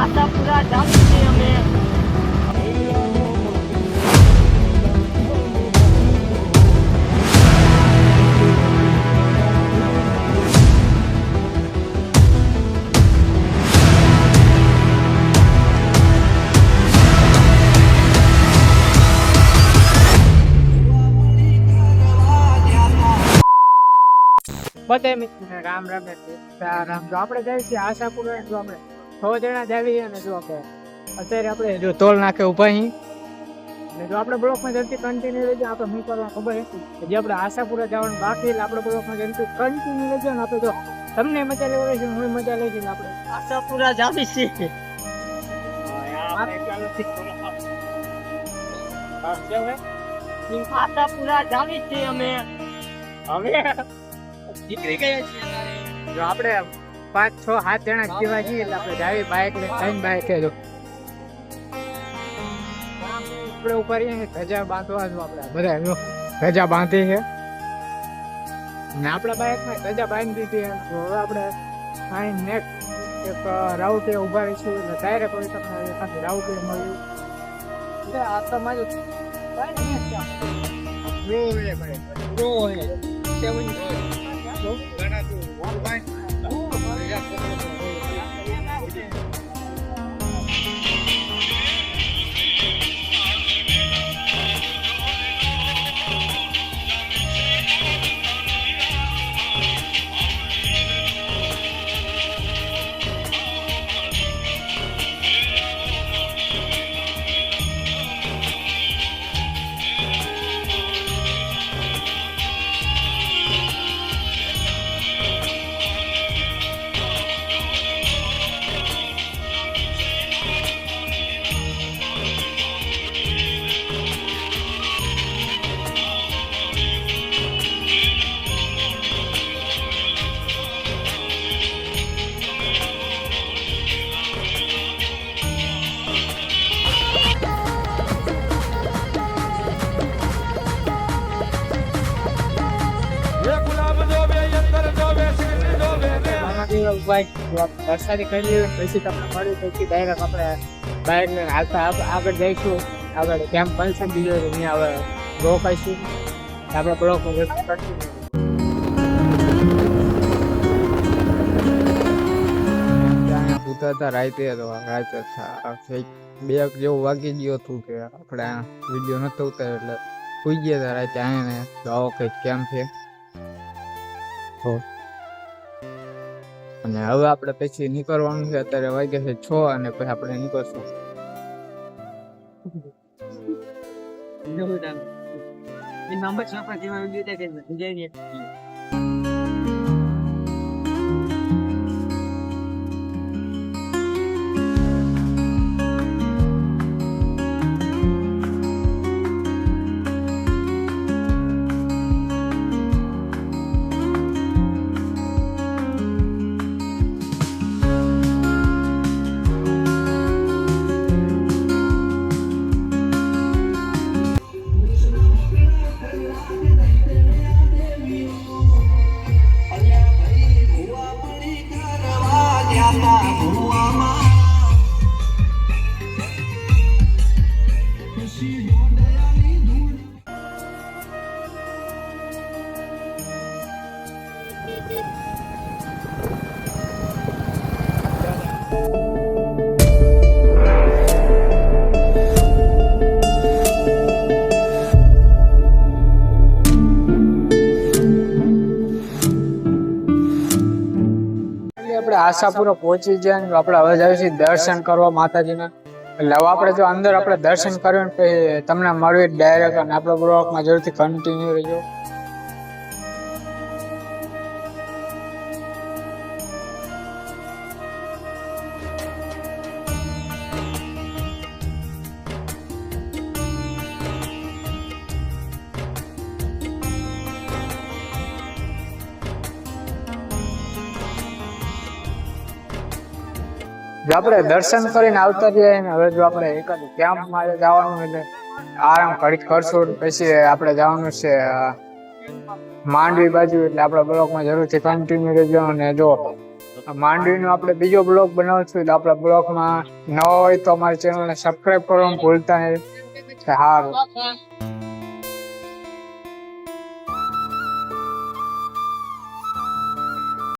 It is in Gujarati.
આશાપુરા જાવી છીએ અમે. બધે મિત્રોને રામ રામ રામ. જો આપણે જઈએ છીએ આશાપુરા. જો આપણે 6 જણા જાવીએ અને જો આપણે અત્યારે આપણે જો ટોલ નાખે ઉભા અહીં. અને જો આપણે બ્લોકમાં જલ્દી કન્ટિન્યુ રહેજો. આપણે શું કરવા ખબર હતી કે જે આપણે આશાપુરા જવાનું બાકી એટલે આપણે બ્લોકમાં જલ્દી કન્ટિન્યુ રહેજો ને આપણે જો તમને મજા લેવા રહેશે હું મજા લઈ જઈને આપણે આશાપુરા જાવી છીએ. આશાપુરા જાવી છીએ અમે. હવે નીકળી ગયા છીએ. જો આપણે 5, 6, 7 જણા જેવા છીએ એટલે આપણે જાવી બાઇક ને 3 બાઇક છે. જો આપણે ઉપર ધજા બાંધવા જો આપણે બધા જો ધજા બાંધી છે ને આપણા બાઇકમાં ધજા બાંધી દીધી. હવે આપણે અહીં નેક્સ્ટ એક રાઉટે ઉભા રહીશું એટલે ડાયરેક્ટ કોઈ તમને એકાદી રાઉટે મળ્યું આ તો મારું વરસાદી કરી પછી તમને મળી પછી ડાયરેક્ટ આપણે બાઇકને હાલતા આગળ જઈશું. આગળ કેમ્પ બનશે બીજો ત્યાં હવે રોકાઈશું. આપણે બ્લોક ઉતરતા રાતે તો રાતે 2 જેવું વાગી ગયો હતું કે આપણે વિડીયો નતો ઉતાર્યો એટલે સુઈ ગયા હતા રાતે. આને આવો કંઈક કેમ છે અને હવે આપણે પછી નીકળવાનું છે. અત્યારે વાગ્યા છે 6 અને પછી આપણે નીકળશું. આપણે આશાપુરા પહોંચી ગયા ને આપણે હવે જઈએ છીએ દર્શન કરવા માતાજીના. એટલે હવે આપણે જો અંદર આપણે દર્શન કર્યું પછી તમને મળ્યું ડાયરેક્ટ અને આપણા બ્લોગમાં જરૂરથી કન્ટિન્યુ રહેજો. જો આપણે દર્શન કરીને આવતા રહીએ ને હવે જો આપણે એકાદ કેમ્પમાં જવાનું એટલે આરામ ઘડીક કરશું. પછી આપણે જવાનું છે માંડવી બાજુ એટલે આપણા બ્લોગમાં જરૂરથી કન્ટિન્યુ રહેજો. અને જો આ માંડવીનો આપણે બીજો બ્લોગ બનાવશું. તો આપણા બ્લોગમાં ન હોય તો અમારી ચેનલને સબસ્ક્રાઇબ કરવાનું ભૂલતા નહીં. સારું.